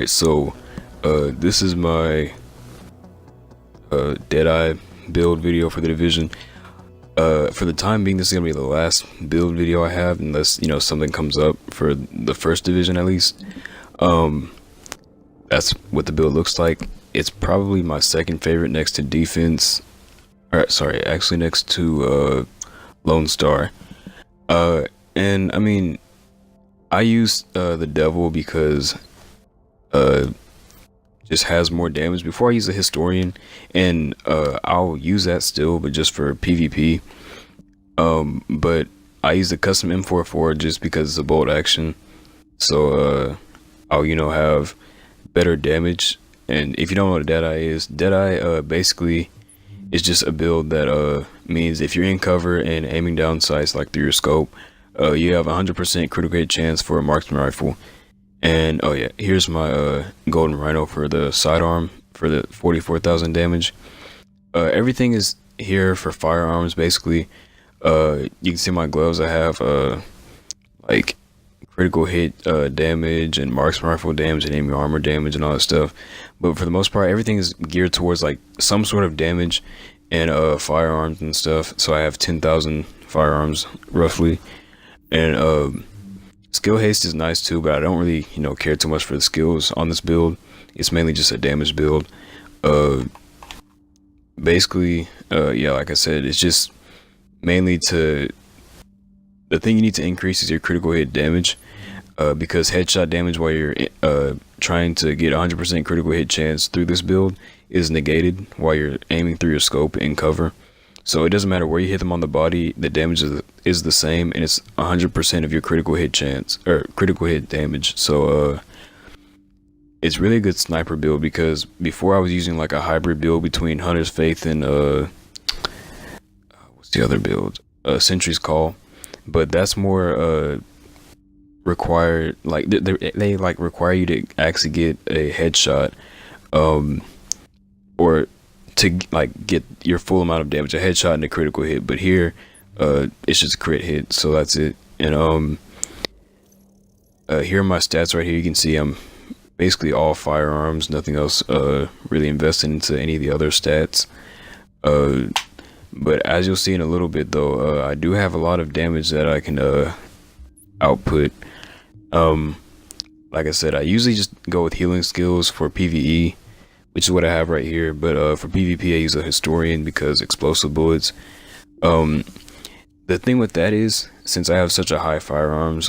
Alright, so this is my Deadeye build video for the division. For the time being, this is gonna be the last build video I have, unless something comes up for the first division at least. That's what the build looks like. It's probably my second favorite next to defense. Alright, sorry, actually next to Lone Star. And I mean, I use the Devil because just has more damage. Before I use a Historian, and I'll use that still, but just for PvP. But I use the custom M44 just because it's a bolt action, so I'll have better damage. And if you don't know what a Deadeye is, Deadeye basically is just a build that means if you're in cover and aiming down sights like through your scope, you have 100% critical hit chance for a marksman rifle. And oh yeah, here's my golden rhino for the sidearm for the 44,000 damage. Everything is here for firearms basically. You can see my gloves. I have like critical hit damage and marksman rifle damage and aiming armor damage and all that stuff. But for the most part, everything is geared towards like some sort of damage and firearms and stuff. So I have 10,000 firearms roughly. And skill haste is nice too, but I don't really care too much for the skills on this build. It's mainly just a damage build. Basically, yeah, like I said, it's just mainly the thing you need to increase is your critical hit damage, because headshot damage while you're trying to get 100% critical hit chance through this build is negated while you're aiming through your scope in cover. So it doesn't matter where you hit them on the body, the damage is the same, and it's 100% of your critical hit chance or critical hit damage. So it's really a good sniper build, because before I was using like a hybrid build between Hunter's Faith and what's the other build? Sentry's Call, but that's more required. Like they like require you to actually get a headshot, or to like get your full amount of damage, a headshot and a critical hit. But here it's just a crit hit, so that's it. And here are my stats right here. You can see I'm basically all firearms, nothing else really invested into any of the other stats. But as you'll see in a little bit though, I do have a lot of damage that I can output. Like I said, I usually just go with healing skills for PvE, which is what I have right here. But for PvP, I use a Historian because explosive bullets. The thing with that is, since I have such a high firearms,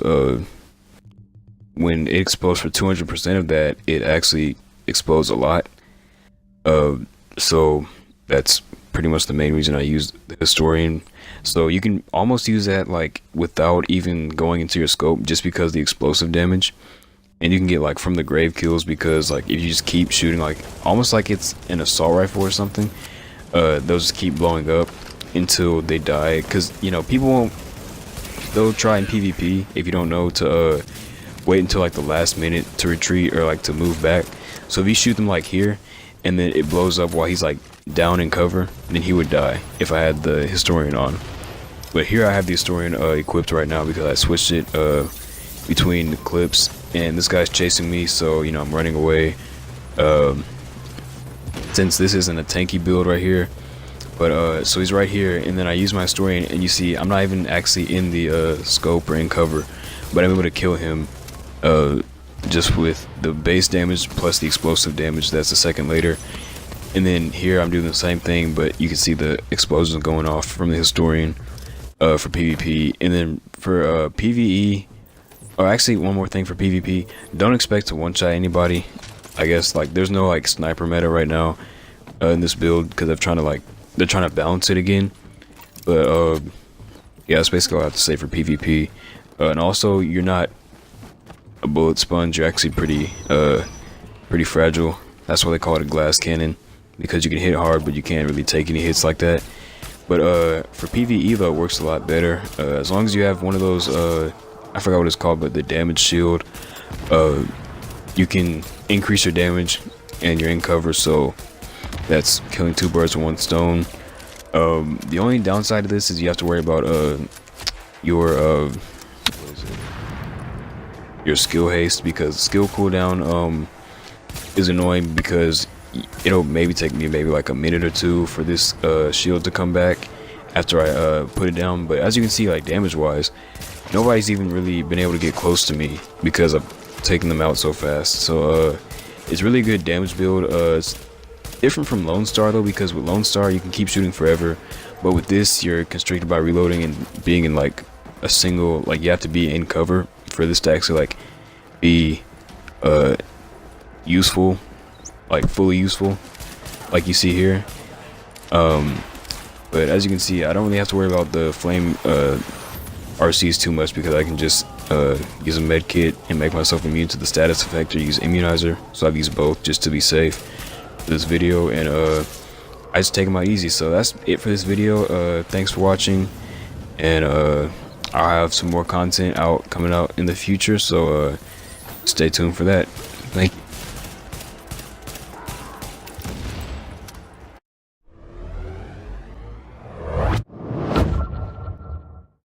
when it explodes for 200% of that, it actually explodes a lot. So that's pretty much the main reason I use the Historian. So you can almost use that like without even going into your scope, just because the explosive damage. And you can get like from the grave kills, because like if you just keep shooting, like almost like it's an assault rifle or something, they'll just keep blowing up until they die. Because people won't, they'll try in PvP, if you don't know, to wait until like the last minute to retreat or like to move back. So if you shoot them like here and then it blows up while he's like down in cover, then he would die if I had the Historian on. But here I have the Historian equipped right now because I switched it between the clips, and this guy's chasing me, so I'm running away. Since this isn't a tanky build right here, but so he's right here, and then I use my Historian, and you see I'm not even actually in the scope or in cover, but I'm able to kill him just with the base damage plus the explosive damage. That's a second later. And then here I'm doing the same thing, but you can see the explosions going off from the Historian for PvP. And then for PvE, or actually one more thing for PvP, don't expect to one-shot anybody. I guess like there's no like sniper meta right now in this build, because they're trying to balance it again. But yeah, that's basically all I have to say for PvP. And also, you're not a bullet sponge. You're actually pretty fragile. That's why they call it a glass cannon, because you can hit hard, but you can't really take any hits like that. But for PvE though, it works a lot better. As long as you have one of those, I forgot what it's called, but the damage shield, you can increase your damage and you're in cover, so that's killing two birds with one stone. The only downside of this is you have to worry about your your skill haste, because skill cooldown is annoying because it'll maybe take me maybe like a minute or two for this shield to come back after I put it down. But as you can see, like damage wise, nobody's even really been able to get close to me because I've taken them out so fast. So it's really a good damage build. It's different from Lone Star though, because with Lone Star you can keep shooting forever, but with this you're constricted by reloading and being in like a single, like you have to be in cover for this to actually like be useful, like fully useful, like you see here. But as you can see, I don't really have to worry about the flame RCs too much because I can just use a med kit and make myself immune to the status effect, or use immunizer. So I've used both just to be safe for this video, and I just take them out easy. So that's it for this video. Thanks for watching, and I'll have some more content coming out in the future, so stay tuned for that. Thank you.